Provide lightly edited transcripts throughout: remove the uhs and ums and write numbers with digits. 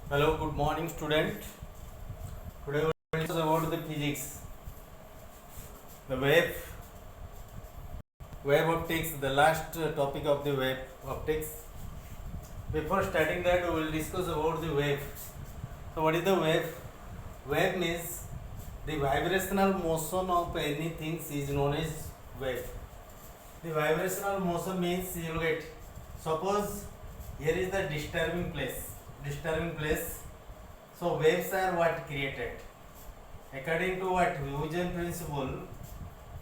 Hello, good morning, student. Today we will discuss about the physics, the wave optics, the last topic of the wave optics. Before starting that, we will discuss about the wave. So, what is the wave? Wave means the vibrational motion of anything is known as wave. The vibrational motion means you will get. Suppose here is the disturbing place. Disturbing place. So waves are what created. According to what Huygens principle,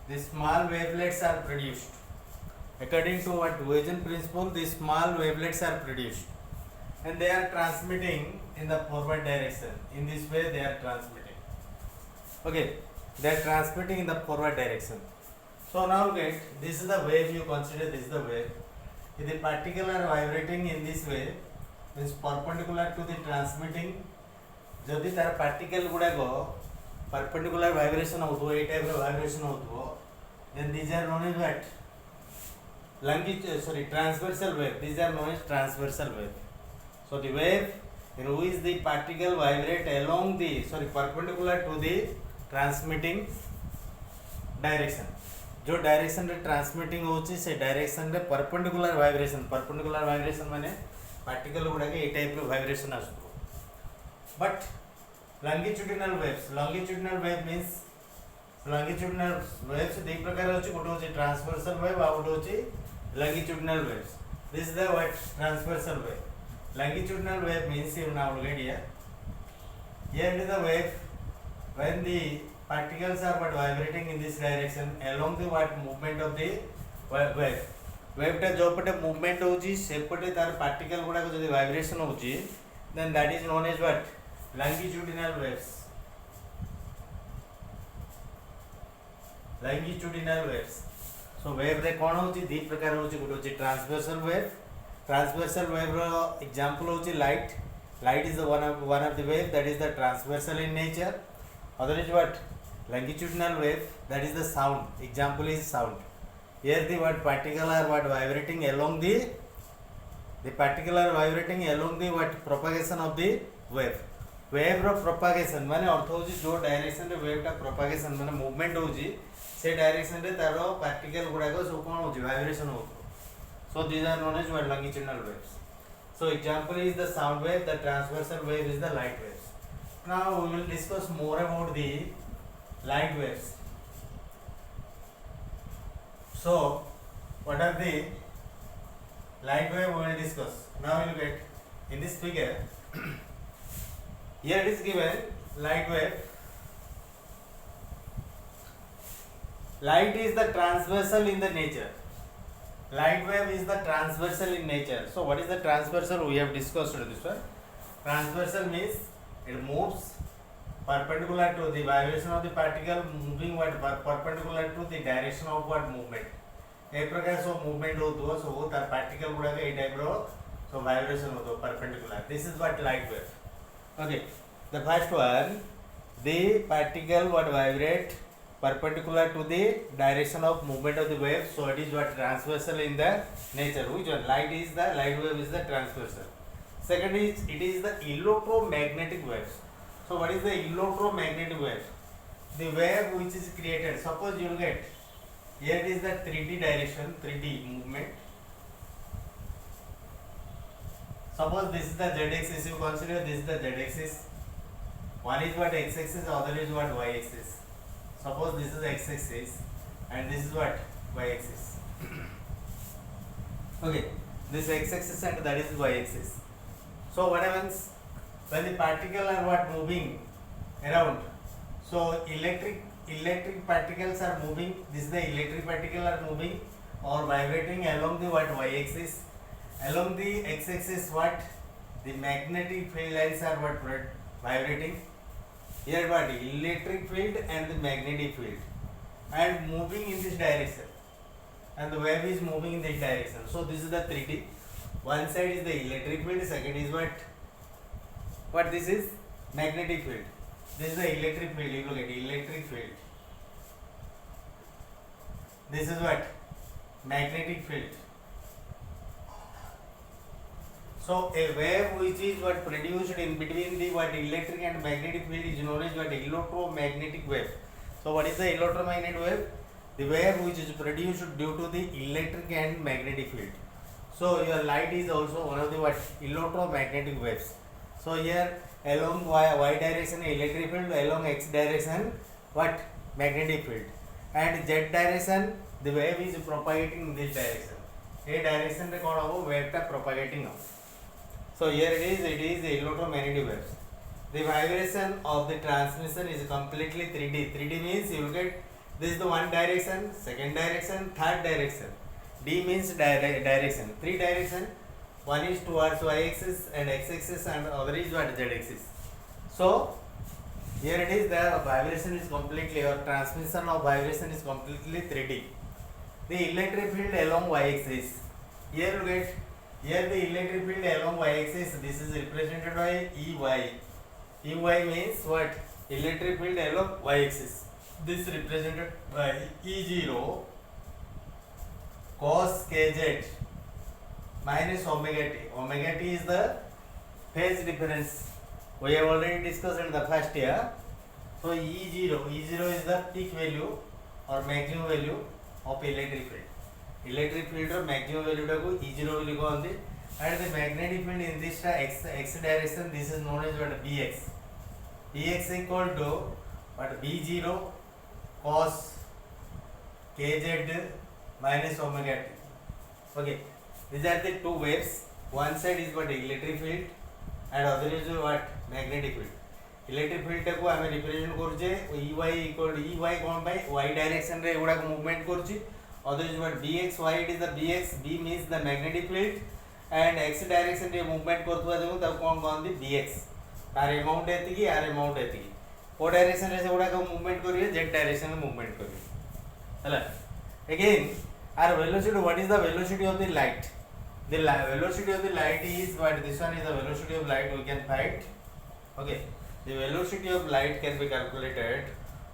the small wavelets are produced. According to what Huygens principle, the small wavelets are produced, and they are transmitting in the forward direction. In this way, they are transmitting. Okay, they are transmitting in the forward direction. So now get this is the wave. You consider this is the wave. If the particle are vibrating in this way, means perpendicular to the transmitting. जदि तार particle गुड़ाक perpendicular vibration होतो ए type रो vibration होतो then these are known as what transversal wave. These are known as transversal wave. So the wave in which the particle vibrate along the perpendicular to the transmitting direction. जो direction रे transmitting होची से direction रे perpendicular vibration माने particle गुड़ाक ए type रो vibration आसतो. But longitudinal wave means longitudinal waves दो प्रकार होची. गोटे होची ट्रांसवर्सल वेव आ गोटे होची longitudinal waves. This is the what transversal wave. Longitudinal wave means you now get here. Here is the wave when the particles are what vibrating in this direction along the what movement of the wave. Wave टा जो पटे movement होची से पटे तार particle गुडा को जदि vibration होची then that is known as what longitudinal waves. So wave रे कौन होची दी प्रकार होची. गोटे होची ट्रांसवर्सल वेव. ट्रांसवर्सल वेव रो एग्जांपल होची light. Light is the one of the wave that is the transversal in nature. Other is what longitudinal wave, that is the sound. Example is sound. Here the what particle are what vibrating along the particle are vibrating along the what propagation of the wave. Wave रो propagation माने अर्थ होची जो direction रे wave टा propagation माने movement होची से डायरेक्शन रे तारो पार्टिकल गुडा को सो कोन होची वाइब्रेशन होतो. So these are known as what longitudinal waves. So example is the sound wave, the transversal wave is the light waves. Now we will discuss more about the light waves. So what are the light wave we will discuss. Now you will get in this figure. Here it is given light wave. Light is the transversal in the nature. Light wave is the transversal in nature. So what is the transversal? We have discussed this one. Transversal means it moves perpendicular to the vibration of the particle, moving what perpendicular to the direction of what movement. एक प्रकार so movement होतो सो वो तार particle गुडा के ए type रो सो vibration होतो perpendicular. This is what light wave. Okay, the first one, the particle what vibrate perpendicular to the direction of movement of the wave. So it is what transversal in the nature. Which one? Light wave is the transversal. Second is it is the electromagnetic waves. So what is the electromagnetic wave? The wave which is created. Suppose you will get here it is the 3D direction, 3D movement. Suppose this is the z-axis, you consider this is the z-axis. One is what x-axis, other is what y-axis. Suppose this is x-axis and this is what y-axis. Okay, this x-axis and that is y-axis. So what happens when the particle are what moving around? So electric particles are moving. This is the electric particle are moving or vibrating along the what y-axis. Along the x-axis what the magnetic field lines are what vibrating. Here what electric field and the magnetic field and moving in this direction and the wave is moving in this direction. So this is the 3D. One side is the electric field, second is what this is magnetic field. This is the electric field. You look at electric field. This is what magnetic field. So a wave which is what produced in between the what electric and magnetic field is known as what electromagnetic wave. So what is the electromagnetic wave? The wave which is produced due to the electric and magnetic field. So your light is also one of the what electromagnetic waves. So here along y direction electric field, along x direction what magnetic field, and z direction the wave is propagating in this direction. A direction रे कौन होगा wave टा propagating हो. So here it is the electromagnetic waves. The vibration of the transmission is completely 3D. 3D means you will get this is the one direction, second direction, third direction. D means direction. Three direction. One is towards y-axis and x-axis, and other is what z-axis. So here it is the vibration is completely, or transmission of vibration is completely 3D. The electric field along y-axis. Here you get here the electric field along y-axis. This is represented by EY. EY means what? Electric field along y-axis. This is represented by E0 cos kz minus omega t. Omega t is the phase difference. We have already discussed in the first year. So E0 is the peak value or maximum value of electric field. Electric field or maximum value को E0 value कहते हैं. And the magnetic field in this x direction, this is known as what Bx. Bx equal to what B0 cos kz minus omega t. Okay, these are the two waves. One side is what electric field and other is what magnetic field. Electric field को हमें represent करुचे EY equal to EY कौन भाई y direction रे उड़ा को movement करुची. Other is what Bx, y it is the Bx. B means the magnetic field and x direction रे movement करतुआ जो तब कौन कहते Bx. तार amount ऐती की आर amount ऐती की. O direction रे से उड़ा को movement करिए z direction में movement करिए. हला. Again, our velocity. What is the velocity of the light? The velocity of the light is what? This one is the velocity of light. We can find. Okay. The velocity of light can be calculated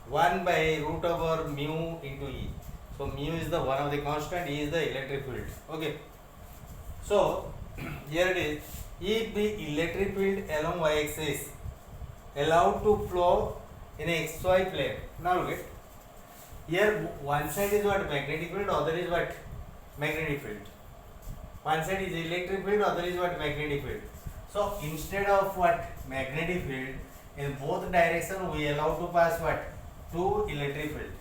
1 by root over mu into E. So mu is the one of the constant. E is the electric field. Okay. So here it is. If the electric field along y-axis allowed to flow in a xy plane. Now look at. Here one side is what magnetic field, other is what magnetic field. One side is electric field, other is what magnetic field. So instead of what magnetic field, in both direction we allow to pass what two electric field.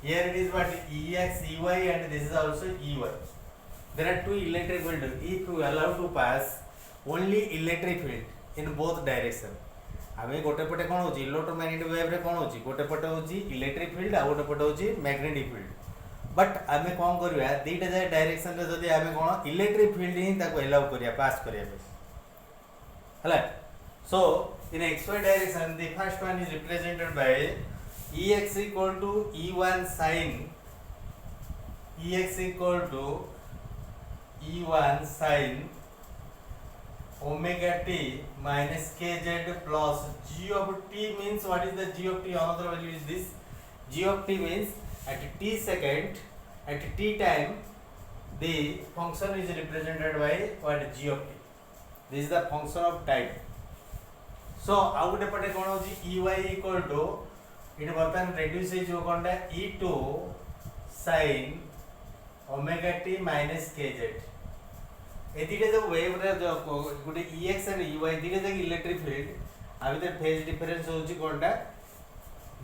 Here it is what Ex, Ey, and this is also Ey. There are two electric field. If you allow to pass only electric field in both direction. आमे गोटे पटे कौन होची electromagnetic wave रे कौन होची गोटे पटे होची इलेक्ट्रिक फील्ड आ गोटे पटे होची मैग्नेटिक फील्ड बट आमे कौन करिया दीटा जाय डायरेक्शन रे जदी आमे कौन इलेक्ट्रिक फील्ड ही ताको अलाउ करिया पास करिया हला सो इन xy direction the first one is represented by Ex equal to E1 sin Ex equal to E1 sin omega t minus kz plus g of t means what is the g of t? Another value is this. G of t means at t second, at t time, the function is represented by what g of t. This is the function of time. So आउ गोटे पटे कौन होची Ey equal to it बर्तन reduce है जो कौन टा E2 sin omega t minus kz. एतिके जो वेव रे जो गुटे Ex and Ey दिके जे इलेक्ट्रिक फील्ड आ भीतर फेज डिफरेंस होची कोनटा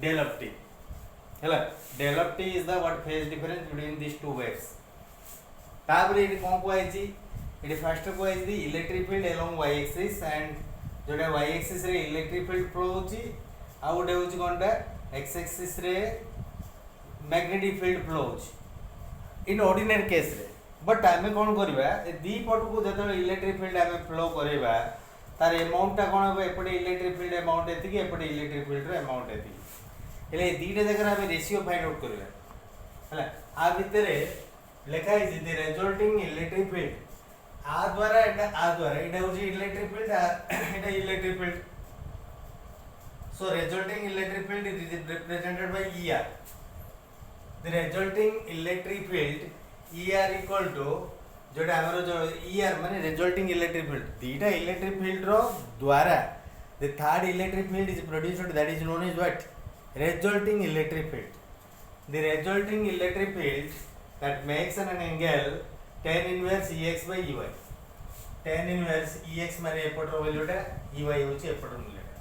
del of t हैला del of t is the what phase difference between these two waves. ताबरे इट कोन को आइची इट फर्स्ट को आइची electric field along y axis and जोटा y axis रे इलेक्ट्रिक फील्ड फ्लो होची आ गुटे होची कोनटा x axis रे मैग्नेटिक फील्ड फ्लो होची इन ऑर्डिनरी केस रे. बट आमे कौन करबा ए दी पट को जते इलेक्ट्रिक फील्ड आमे फ्लो करबा तार अमाउंट टा कोन होबे एपटे इलेक्ट्रिक फील्ड अमाउंट एति कि एपटे इलेक्ट्रिक फील्ड रे अमाउंट एति एले दीटा जगह आमे रेशियो फाइंड आउट करबा हला आ भितरे लेखा है द रिजल्टिंग इलेक्ट्रिक फील्ड आ द्वारा एटा होची electric field Etah electric field. So resulting electric field is represented by ER. The resulting electric field ER equal to जोटा हमर जो ईआर माने रिजल्टिंग इलेक्ट्रिक फील्ड दीटा इलेक्ट्रिक फील्ड रो द्वारा the third electric field is produced that is known as what resulting electric field the resulting electric field that makes an angle tan inverse ex by ey tan inverse ex माने एपट रो value टा ey होची एपट रो value टा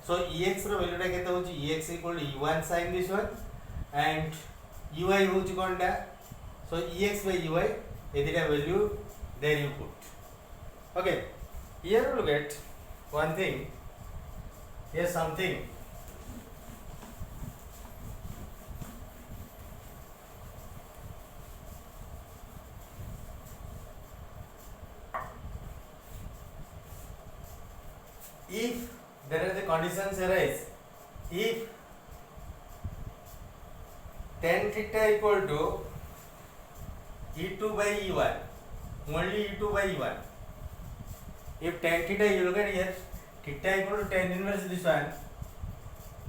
सो ex रो value टा केते होची ex equal to e1 sin this one and ey होची कोनटा so ex by ey एदिटा value there you put okay here look at one thing here something if there are the conditions arise if tan theta equal to e2 by e1 only e2 by e1 if tan theta you look at here theta equal to tan inverse this one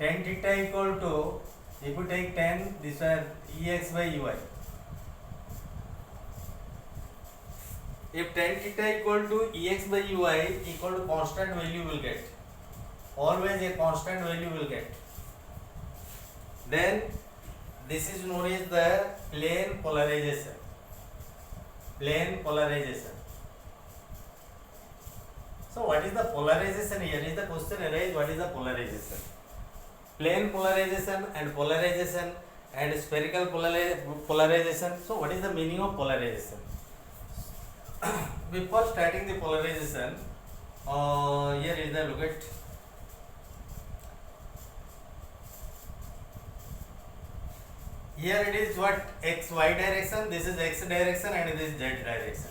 tan theta equal to if you take tan this one ex by ey if tan theta equal to ex by ey equal to constant value will get always a constant value will get then this is known as the plane polarization so what is the polarization here is the question arise what is the polarization plane polarization and spherical polarization so what is the meaning of polarization before starting the polarization here is the look at here it is what x y direction this is x direction and this is z direction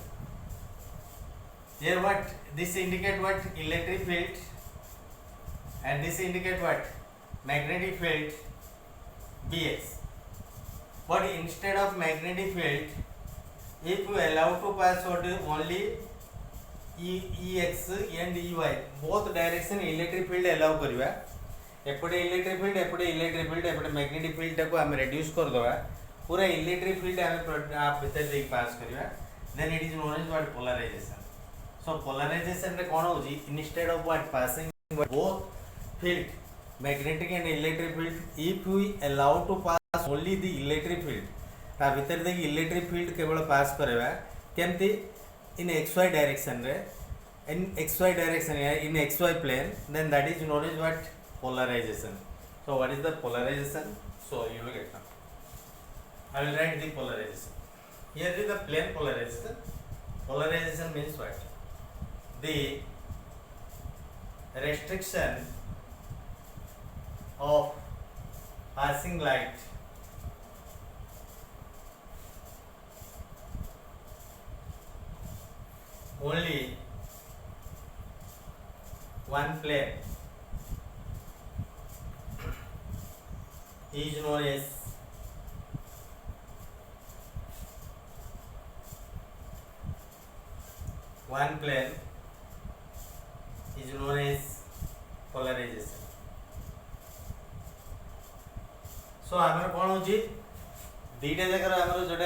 here what this indicate what electric field and this indicate what magnetic field bx but instead of magnetic field if you allow to pass what only ex and ey both direction electric field allow करिवा एपटे electric field एपटे magnetic field टाको हम reduce कर दवा पूरा electric field हम आप भीतर दे पास करिवा then it is known as what polarization so polarization रे कोन होजी instead of what passing both field magnetic and electric field if we allow to pass only the electric field ता भीतर देखि इलेक्ट्रिक फील्ड केवल पास करबा केमती इन xy डायरेक्शन रे इन xy direction in xy plane then that is known as what polarization so what is the polarization so you will get now I will write the polarization here is the plane polarization means what the restriction of passing light only one plane is known as polarization so हमर कोन होची दीटा जगह हमर जोटा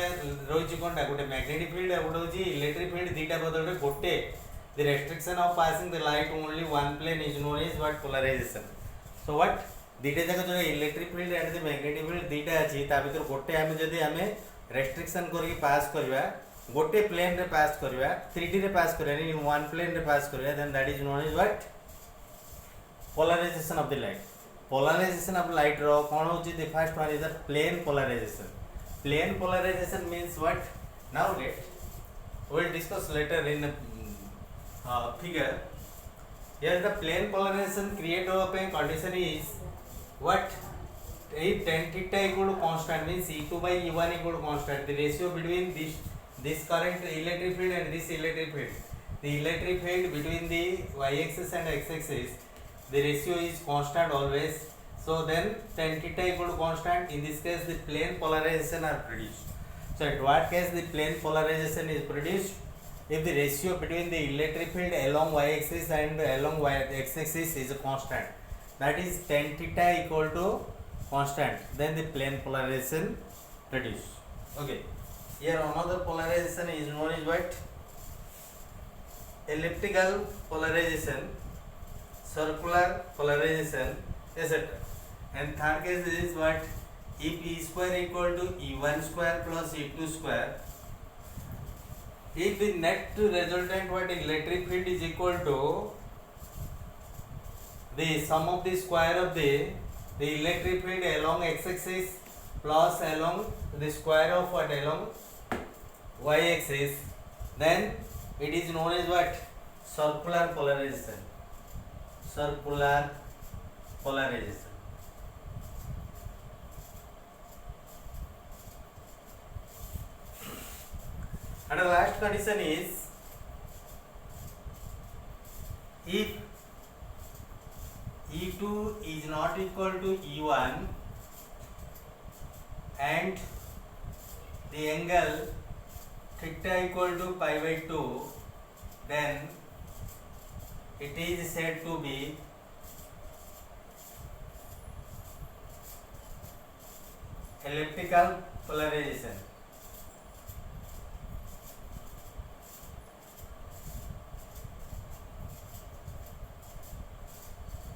रहिची कोनटा गोटे magnetic field आ गोटे होची electric field दीटा बदल रे गोटे the restriction of passing the light only one plane is known as what polarization so what दीटा जगह जो electric field and the magnetic field दीटा अछि ता भीतर गोटे हम जदी हमें रेस्ट्रिक्शन करके पास करबा गोटे प्लेन रे पास करबा 3D रे पास करबा इन वन प्लेन रे पास करबा then that is known as what polarization of the light polarization of light ro kon hochi the first one is the plane polarization means what now get we will discuss later in figure here the plane polarization create of a condition is what if tan theta equal to constant means e2 by e1 equal to constant the ratio between this current electric field and this electric field the electric field between the y axis and x axis the ratio is constant always so then tan theta equal to constant in this case the plane polarization are produced so at what case the plane polarization is produced if the ratio between the electric field along y axis and along y x axis is a constant that is tan theta equal to constant then the plane polarization produced okay Here another polarization is known as what? Elliptical polarization, circular polarization, etc. And third case is what? If E square equal to E1 square plus E2 square, if the net resultant what electric field is equal to the sum of the square of the electric field along x-axis plus along the square of what along y-axis, then it is known as what? Circular polarization. Circular polarization. And the last condition is, if E2 is not equal to E1 and the angle theta equal to pi by 2, then it is said to be elliptical polarization.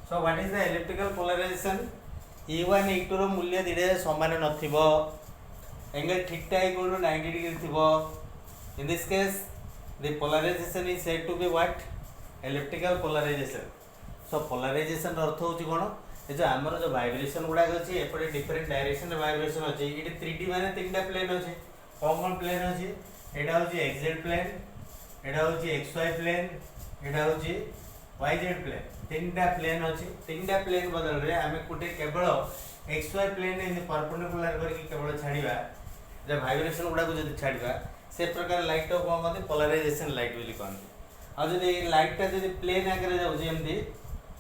So what is the elliptical polarization? E1 E2 ର ମୂଲ୍ୟ ଦିରେ ସମାନ ନଥିବ, angle theta equal to 90 degree ଥିବ. In this case the polarization is said to be what? Elliptical polarization. So polarization ର ଅର୍ଥ ହେଉଛି କ'ଣ? ଏ ଯେଉଁ ଆମର ଯେଉଁ ଭାଇବ୍ରେସନ୍ ଗୁଡ଼ାକ ଅଛି ଏପଟେ ଡିଫରେଣ୍ଟ ଡାଇରେକ୍ସନରେ ଭାଇବ୍ରେସନ୍ ଅଛି. ଏଠି 3D ମାନେ ତିନିଟା ପ୍ଲେନ୍ ଅଛି. କ'ଣ ପ୍ଲେନ୍ ଅଛି? ଏଇଟା ହେଉଛି XZ ପ୍ଲେନ୍, ଏଇଟା ହେଉଛି XY ପ୍ଲେନ୍, ଏଇଟା ହେଉଛି YZ ପ୍ଲେନ୍. तीनटा प्लेन अच्छी. तीनटा प्लेन बदल रे आमे कुटे केवल XY प्लेन इन परपेंडिकुलर करके केवल छाड़ीबा जे वाइब्रेशन गुडा को जदी छाड़ीबा से प्रकार लाइट को कोन कहते पोलराइजेशन लाइट बोली कहते. आ जदी लाइट ता जदी प्लेन आगे जाउ जेमती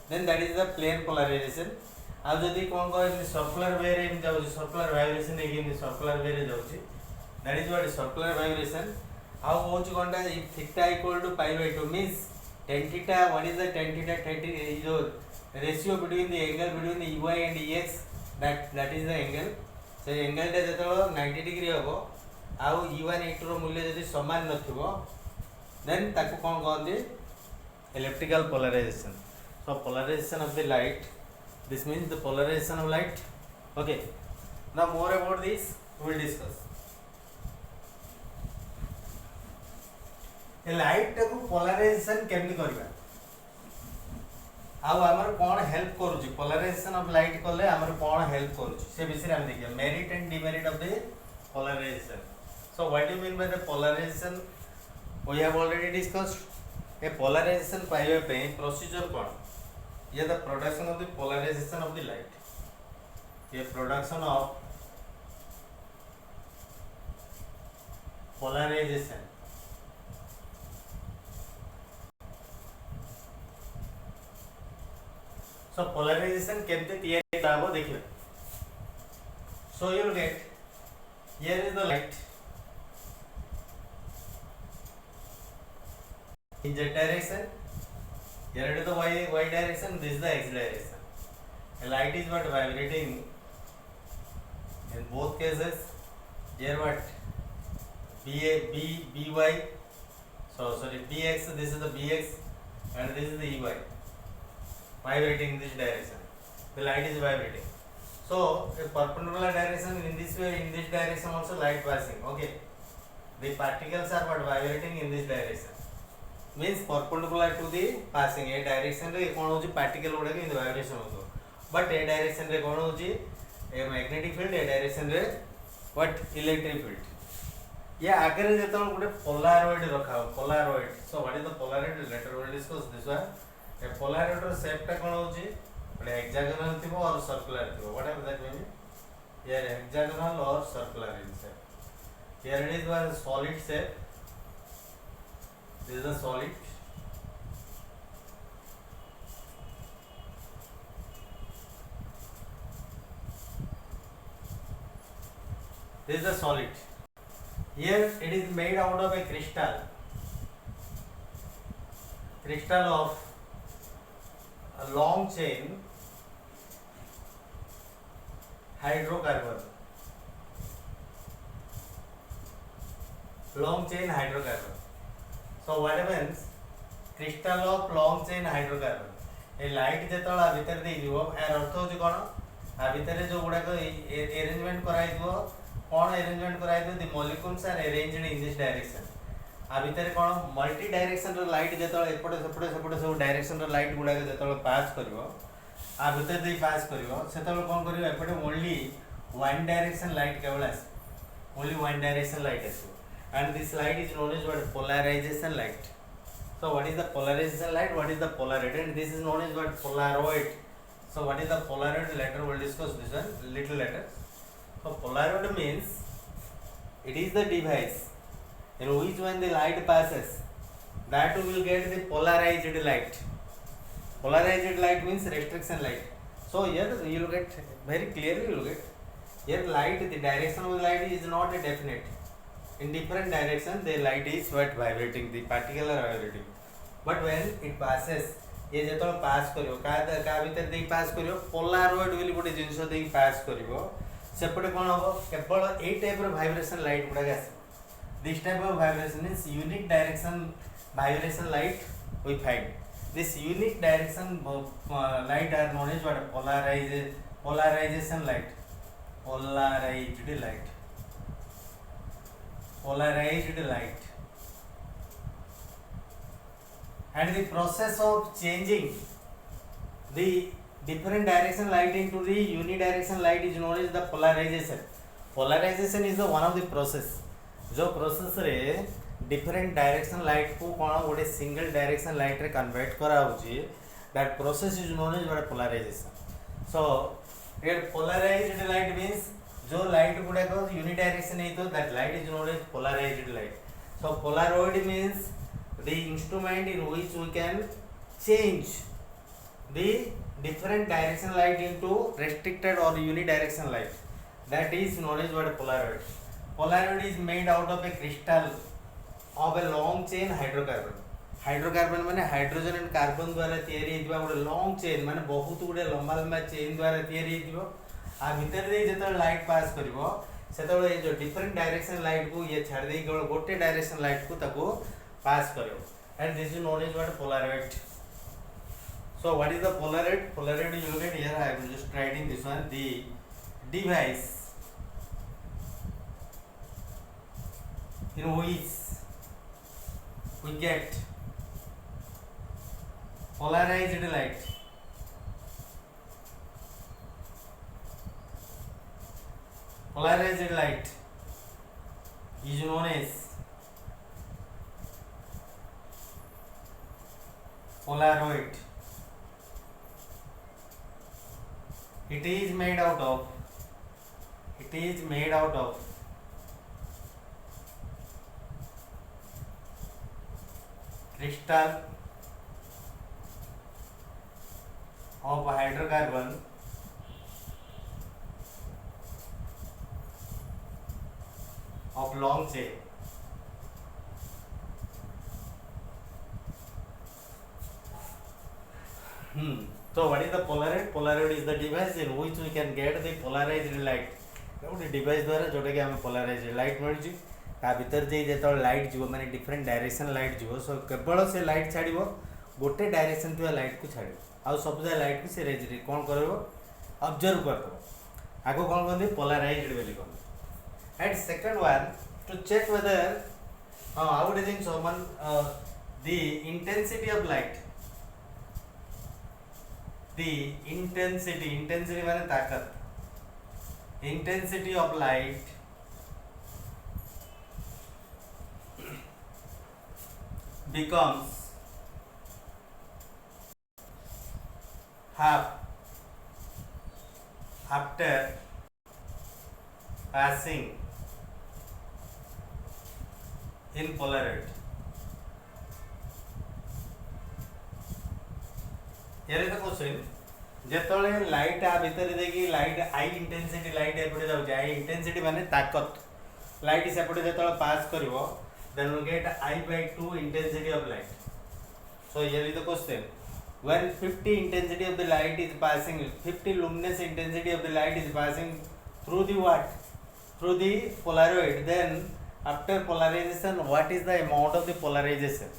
then that is the plane polarization. आ जदी कोन कहते सर्कुलर वे रे इन जाउ circular vibration in circular way ray जाउ that is what circular vibration. आ होच कोनटा if theta equal to pi by 2 means tan theta. What is the tan theta? Tan theta is the ratio between the angle between the EY and EX. That is the angle. So angle टा जतलो 90 degree हबो आउ E1 E2 रो मूल्य जदि समान नथिबो then ताको कोन कहंदी elliptical polarization. So polarization of the light, this means the polarization of light. Okay, now more about this we will discuss. Light को polarization केमनी करबा आउ हमर कोन हेल्प करूची पोलराइजेशन ऑफ लाइट करले हमर कोन हेल्प करूची से विषय हम देखिए merit and demerit of the polarization. So what do mean by the polarization? We have already discussed. ए पोलराइजेशन पाइबा पे प्रोसीजर कोन? ये the production of the polarization of the light. ये production of polarization. So polarization केमते तैयारी कराबो देखिए. So you will get, here is the light in z direction, here it is the y direction, this is the x direction. A light is what vibrating in both cases. Here what by, so sorry bx, this is the bx and this is the ey. Vibrating in this direction, the light is vibrating. So a perpendicular direction in this way, in this direction also light passing. Okay, the particles are what vibrating in this direction, means perpendicular to the passing. A direction रे कौन होची particle गुड़ा के in the vibration होतो, but a direction रे कौन होची a magnetic field, a direction रे what electric field. ये आगे रे जेतल गुटे polaroid रखा हो polaroid. So what is the polaroid? Later we will discuss this one. ए पोलराइड रो शेप टा कोन होची बडे हेक्सागोनल थिबो और सर्कुलर थिबो. What are that mean? Here hexagonal or circular in shape. Here it is one solid shape. This is a solid. This is a solid. Here it is made out of a crystal of a long chain hydrocarbon. long chain hydrocarbon. So what happens? Crystal of long chain hydrocarbon. ए light जेतला भीतर दे दिवो यार अर्थ होची कोन आ भीतर जो गुडा को अरेंजमेंट कराई दिवो कोन अरेंजमेंट कराई दिवो the molecules are arranged in this direction आ भीतर कोन मल्टी डायरेक्शन रो लाइट जेतला एपटे सेपटे सब डायरेक्शन रो लाइट गुडा जेतला पास करबो आ भीतर दे पास करबो सेतला कोन करबो एपटे ओनली वन डायरेक्शन लाइट केवल आस ओनली वन डायरेक्शन लाइट आस and this light is known as what polarization light. So what is the polarization light, what is the polarity, and this is known as what polaroid. So what is the polaroid? Later we will discuss this one little later. So polaroid means it is the device in which when the light passes that will get the polarized light. Polarized light means restriction light. So here you will get very clearly, you will get here light, the direction of the light is not definite. In different direction the light is what vibrating, the particle are vibrating, but when it passes ये जेतल पास करियो का भीतर दे पास करियो पोलारोइड बोली गोटे जिंस दे पास करियो सेपटे कोन हो केवल ए टाइप रो वाइब्रेशन लाइट गुडा आसे this type of vibration is unique direction vibration light we find this unique direction light are known as what polarisation light polarized light and the process of changing the different direction light into the unidirectional light is known as the polarization. Polarization is the one of the process जो process रे different direction light को कोन गोटे single direction light रे convert करा होची that process is known as what polarization. So here polarized light means जो light गुडा को यूनिडायरेक्शन है तो that light is known as polarized light. So polaroid means the instrument in which we can change the different direction light into restricted or unidirection light. That is known as what polaroid. Polaroid is made out of a crystal of a long chain hydrocarbon. Hydrocarbon माने hydrogen and carbon द्वारा तैयारी हेतिबा गोटे long chain माने बहुत गुडे लंबा लंबा chain द्वारा तैयारी हेतिबो आ भीतर दे जत लाइट पास करिवो सेतबे जो डिफरेंट डायरेक्शन लाइट को ये छाड़ दे केवल गोटे डायरेक्शन लाइट को ताको पास करिवो and this is known as what polaroid. So what is the polaroid? Polaroid you will get here I will just writing this one the device in which we get polarized light. Polarized light is known as polaroid. It is made out of crystal of hydrocarbon of long chain. So what is the polaroid? Polaroid is the device in which we can get the polarized light. गोटे device द्वारा जोटा कि आम polarised light मिलूँ ता भीतर जे जो light जीव माने डिफरेंट डायरेक्शन लाइट जीव सो केवल से लाइट छाड़ गोटे डायरेक्शन थी लाइट को छाड़ आउ सब लाइट को से रेज कौन कर ऑब्जर्व करदेव आगे कौन कहते पोलाराइज्ड बोली कहते. And second one to check whether how it is in someone the intensity of light. The intensity माने ताकत. Intensity of light becomes half after passing in polaroid. Here is the question. जेतले light आ भीतर देखि light I intensity light एपटे जाउ I intensity माने ताकत लाइट सेपटे जेतले पास करिवो then we get I/2 intensity of light. So here is the question. When 50 intensity of the light is passing, 50 luminous intensity of the light is passing through the what? Through the polaroid, then after polarization what is the amount of the polarization.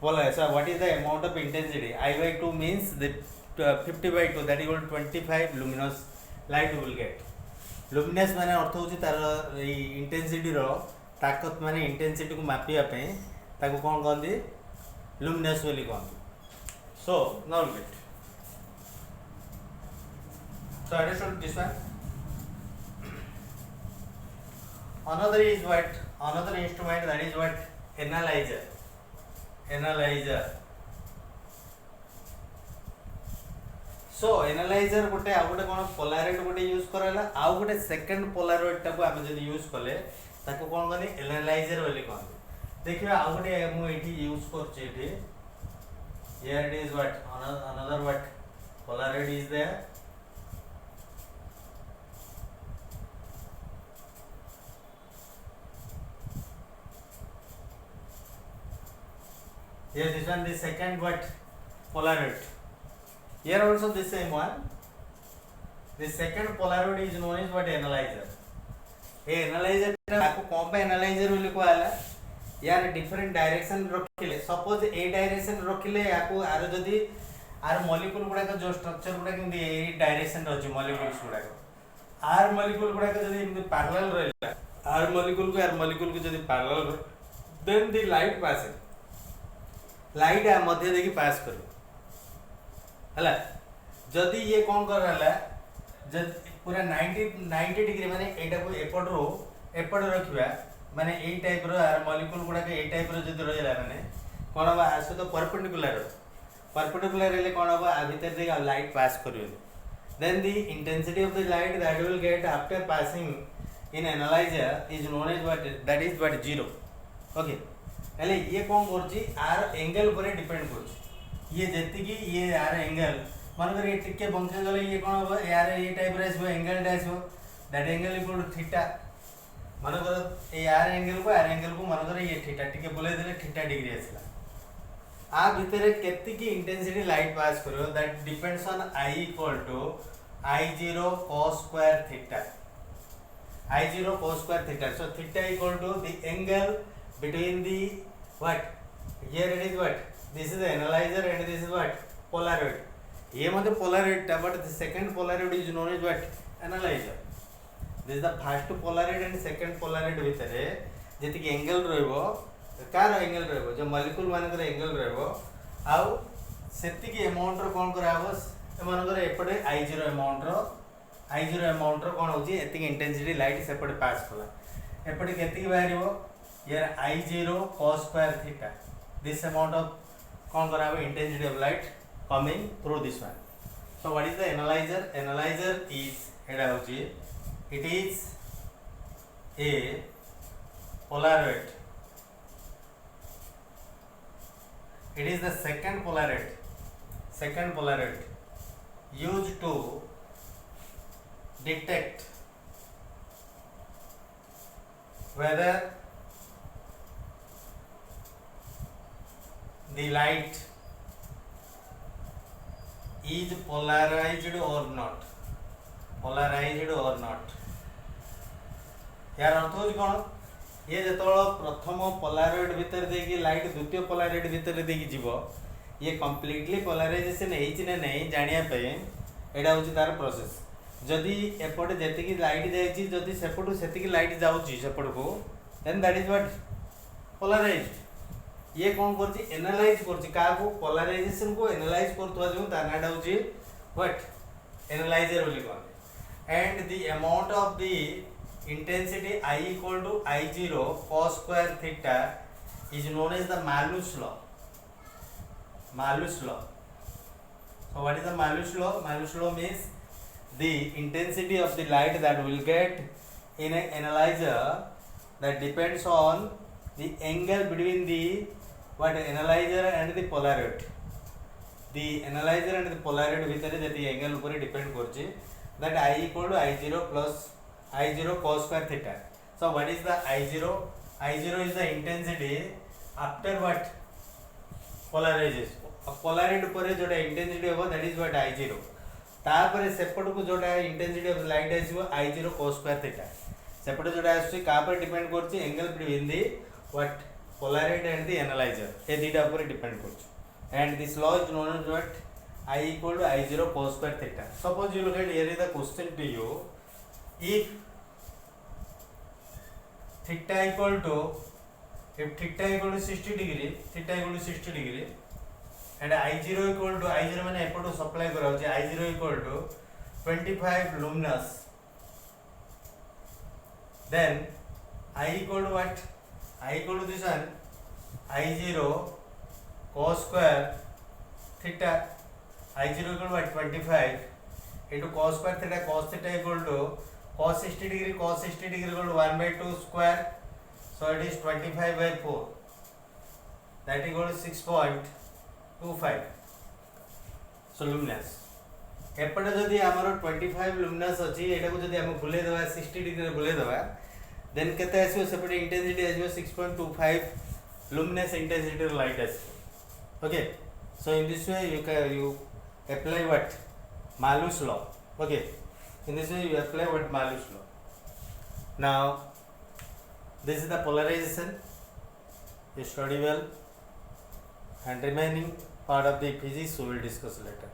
So what is the amount of intensity? I by 2 means the 50 by 2, that is equal to 25 luminous light will get. Luminous माने अर्थ होची तार intensity रो ताकत माने intensity को मापिया पे ताको कोन कहंदी luminous बोली कहंदी. So now look it. So understood this one. Another is what? Another instrument, that is what? Analyzer. Analyzer. So analyzer गोटे आ गोटे कोन पोलैरिटी गोटे यूज करला आ गोटे सेकंड पोलैरिटी टाको हम जदी यूज कले ताको कोन कहनी एनालाइजर बोली कहंदी. देखिबा आ गोटे मु एठी यूज करछि एठी. Here it is what? Another what? Polarity is there. Here this one, the second what? Polarity. Here also the same one. The second polarity is known as what? Analyzer. ये analyser आपको कौन पे analyser बोली कहला यार different direction रखिले. Suppose ए direction रखिले आपको आरो जदी आर मॉलिक्यूल गुडा का जो स्ट्रक्चर गुडा कि ए डायरेक्शन रहछि मॉलिक्यूल्स गुडा को आर मॉलिक्यूल गुडा का जदी इन पैरेलल रहला आर मॉलिक्यूल को जदी parallel then the light passing light आ मध्य देखि पास करू हला. जदी ये कोन करला जद पूरा 90 डिग्री माने एटा को एपट रखिबा माने ए टाइप रो आर मॉलिक्यूल गुडा के ए टाइप रो जदी रहला माने कोन बा आसे तो परपेंडिकुलर ले कोन बा आ भीतर दे लाइट पास करियो. Then the intensity of the light that will get after passing in analyser is known as what? That is what? Zero. Okay. हेले ये कोन करछि आर एंगल पर डिपेंड करछि. ये जेति की ये आर एंगल मानकर ये टिके बंके गले ये कोन हो यार ये टाइप रे आसबो एंगल टा आसबो that angle equal to theta. मानकर ये आर एंगल को मानकर ये थीटा टिके बोले देले थीटा डिग्री आसला. आ भीतर केति की इंटेंसिटी लाइट पास करियो that depends on I equal to I0 cos square theta. I0 cos square theta. So theta equal to the angle between the what? Here it is what? This is the analyzer and this is what? Polarity. ये मतलब polarity, but the second polarity is known as what? Analyzer. This is the first polarity and second polarity भितरे जेति कि angle रहबो car angle रहबो जो molecule मानकर angle रहबो आउ सेति कि अमाउंट रो कोन कराबो ए मानकर एपटे I0 अमाउंट रो कोन होची एति इंटेंसिटी लाइट सेपटे पास कला एपटे केति कि बाहरिबो. Here I0 cos square theta. This amount of intensity of light coming through this one. So what is the analyzer? Analyzer is it is a polaroid. It is the second polaroid used to detect whether the light is polarized or not. यार अर्थ हो कौन ये जो प्रथम Polaroid भीतर देकी light द्वितीय Polaroid भीतर देकी जीवो ये कंप्लीटली पोलराइजेशन होइछि ना नहीं जानिया पे एडा होछि तार प्रोसेस. जदि एपटे जेतिकी लाइट जाइछि जदि सेपटु सेतिकी लाइट जाउछि सेपट को then that is what? Polarised. ये कौन करछि एनालाइज करछि का को पोलराइजेशन को एनालाइज करतवा जो ता नाडा होछि व्हाट? एनालाइजर बोली कहते. And the amount of the intensity I equal to I0 cos square theta is known as the Malus law. So what is the Malus law? Malus law means the intensity of the light that will get in an analyzer that depends on the angle between the analyzer and the polarity. The analyzer and the polarity भितर जति angle ऊपर depend करछि that I equal to I0 plus I0 cos square theta. So what is the I0? I0 is the intensity after what? Polarization. Polarity ऊपर जोटा intensity होगा that is what I0. तापर सेपट को जोटा intensity of light आसीबो I0 cos square theta. सेपटे जोटा आसुची का पर डिपेंड करछि angle between the what polarity and the analyser ए दुटा ऊपर डिपेंड करछि and this law is known as what I equal to I0 cos square theta. Suppose you look at here is the question to you, if theta equal to 60 degree, theta equal to 60 degree and I0 equal to I0 माने एपटो supply करा होची I0 equal to 25 luminous, then I equal to what? I equal to this one I0 cos square theta, I0 equal to what? 25 into cos square theta equal to cos 60 degree equal to 1 by 2 square, so it is 25 by 4, that equal to 6.25. so luminous एपटे जदि आमर 25 luminous अछि एटा को जदि हम बुले देबा 60 degree रे बुले देबा देन केते आसीबो सेपटे इंटेंसिटी आसीबो 6.25 luminous intensity light आसीबो. Okay, so in this way you apply what Malus law. Okay, in this way you apply what Malus law. Now this is the polarization, you study well, and remaining part of the physics we will discuss later.